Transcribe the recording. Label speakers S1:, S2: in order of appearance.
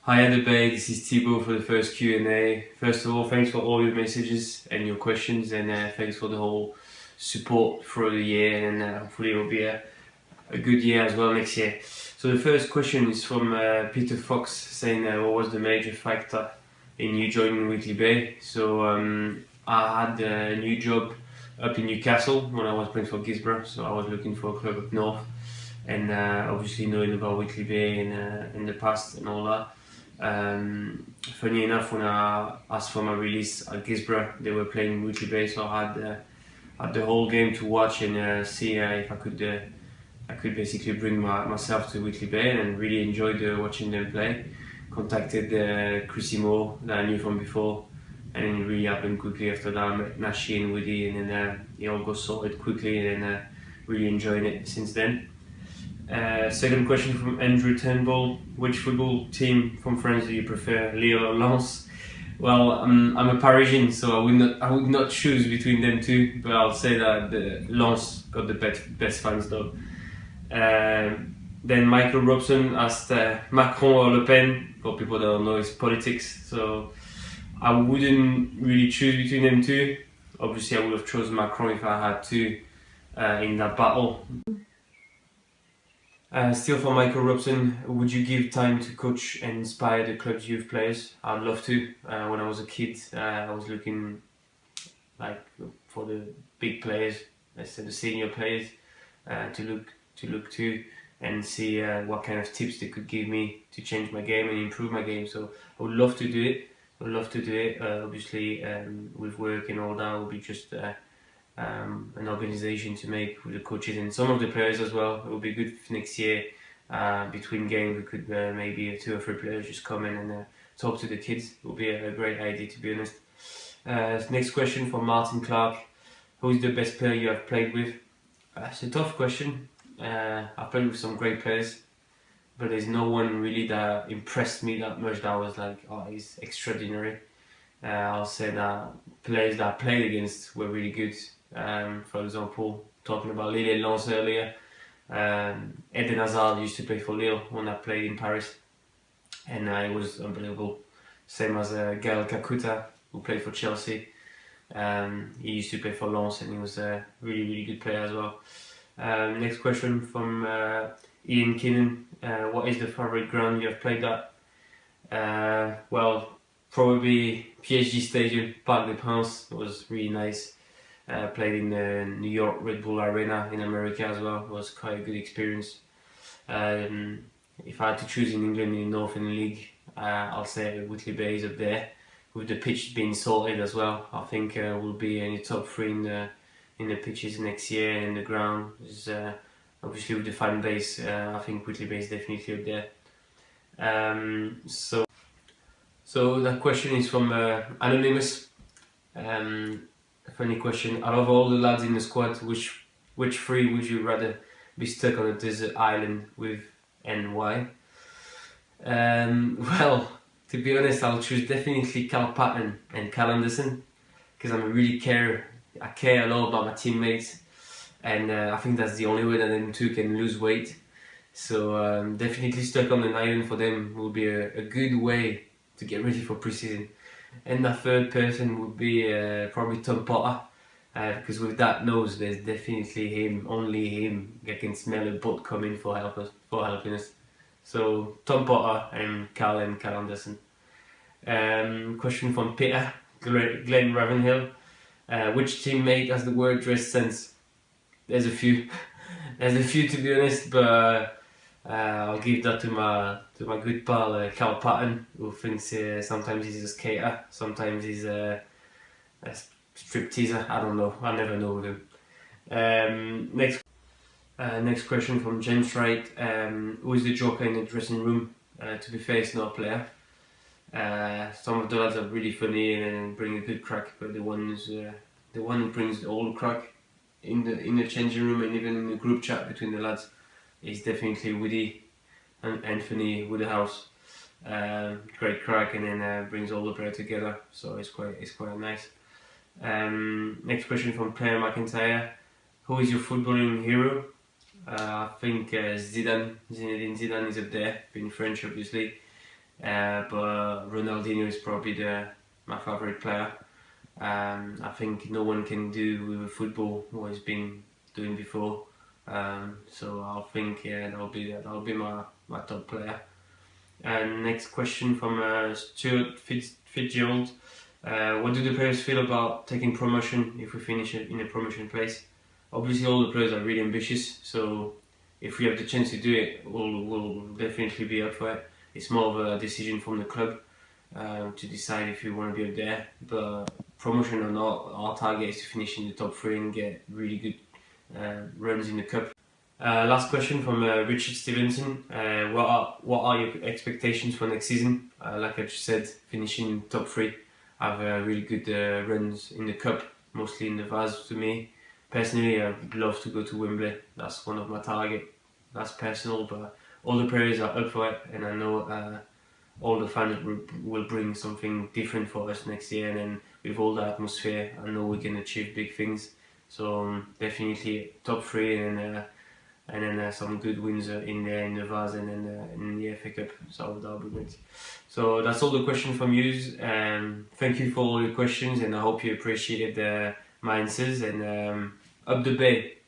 S1: Hi Bay, this is Thibault for the first Q&A. First of all, thanks for all your messages and your questions, and thanks for the whole support through the year, and hopefully it will be a good year as well next year. So the first question is from Peter Fox, saying what was the major factor in you joining Weekly Bay? So I had a new job up in Newcastle when I was playing for Gisborough, so I was looking for a club up north, and obviously knowing about Weekly Bay in the past and all that. Funny enough, when I asked for my release at Gisborough, they were playing Weekly Bay, so I had the whole game to watch and see if I could basically bring myself to Weekly Bay, and really enjoyed watching them play. Contacted Chrissy Moore that I knew from before, and it really happened quickly after that. I met Nashi and Woody, and then it all got sorted quickly, and really enjoying it since then. Second question from Andrew Turnbull: which football team from France do you prefer, Lille or Lens? Well, I'm a Parisian, so I would not choose between them two, but I'll say that the Lens got the best fans though. Then Michael Robson asked Macron or Le Pen. For people that don't know, it's politics, so I wouldn't really choose between them two. Obviously, I would have chosen Macron if I had to in that battle. Still for Michael Robson, would you give time to coach and inspire the club's youth players? I'd love to. When I was a kid, I was looking for the big players, let's say the senior players, to look to and see what kind of tips they could give me to change my game and improve my game. So I would love to do it. Obviously, with work and all that, it will be just an organization to make with the coaches and some of the players as well. It will be good for next year. Between games, we could maybe 2 or 3 players just come in and talk to the kids. It will be a great idea, to be honest. Next question from Martin Clark: who is the best player you have played with? It's a tough question. I've played with some great players, but there's no one really that impressed me that much that I was like, oh, he's extraordinary. I'll say that players that I played against were really good. For example, talking about Lille and Lens earlier, Eden Hazard used to play for Lille when I played in Paris, and it was unbelievable. Same as Gael Kakuta, who played for Chelsea. He used to play for Lens, and he was a really good player as well. Next question from Ian Kinnan: what is the favourite ground you have played at? Well, probably PSG Stadium, Parc des Princes. It was really nice. Played in the New York Red Bull Arena in America as well. It was quite a good experience. If I had to choose in England in the Northern League, I'll say Whitley Bay is up there, with the pitch being sorted as well. I think we'll be in the top 3 in the pitches next year, and the ground is obviously with the fan base. I think Whitley Bay is definitely up there. So that question is from Anonymous. A funny question: out of all the lads in the squad, which 3 would you rather be stuck on a desert island with, and why? Well, to be honest, I'll choose definitely Carl Patton and Carl Anderson, because I care a lot about my teammates, and I think that's the only way that them two can lose weight. So definitely stuck on an island for them will be a good way to get ready for pre-season. And the third person would be probably Tom Potter, because with that nose, there's definitely only him, that can smell a boat coming for helping us. So Tom Potter and Carl Anderson. Question from Peter Glenn Ravenhill: which teammate has the word dress sense? There's a few. There's a few, to be honest, but I'll give that to my good pal Carl Patton, who thinks sometimes he's a skater, sometimes he's a stripteaser. I don't know. I never know with him. Next question from James Wright: who is the joker in the dressing room? To be fair, it's not a player. Some of the lads are really funny and bring a good crack, but the one who brings all the crack in the changing room and even in the group chat between the lads is definitely Woody and Anthony Woodhouse. Great crack, and then brings all the players together, so it's quite nice. Next question from Claire McIntyre: who is your footballing hero? I think Zinedine Zidane is up there, being French obviously. but Ronaldinho is probably my favourite player. I think no one can do with football what he's been doing before. So I think that'll be my top player. And next question from Stuart Fitzgerald. What do the players feel about taking promotion if we finish in a promotion place? Obviously, all the players are really ambitious, so if we have the chance to do it, we'll definitely be up for it. It's more of a decision from the club to decide if we want to be up there. But promotion or not, our target is to finish in the top 3 and get really good runs in the cup. Last question from Richard Stevenson. What are your expectations for next season? Like I just said, finishing top 3. Have really good runs in the cup, mostly in the Vase to me. Personally, I'd love to go to Wembley. That's one of my targets. That's personal, but all the players are up for it, and I know all the fans will bring something different for us next year. And then with all the atmosphere, I know we can achieve big things. So definitely top 3, and then some good wins in there in the Vase and then in the FA Cup. So that'll be great. So that's all the questions from you. Thank you for all your questions, and I hope you appreciated my answers. And up the bay.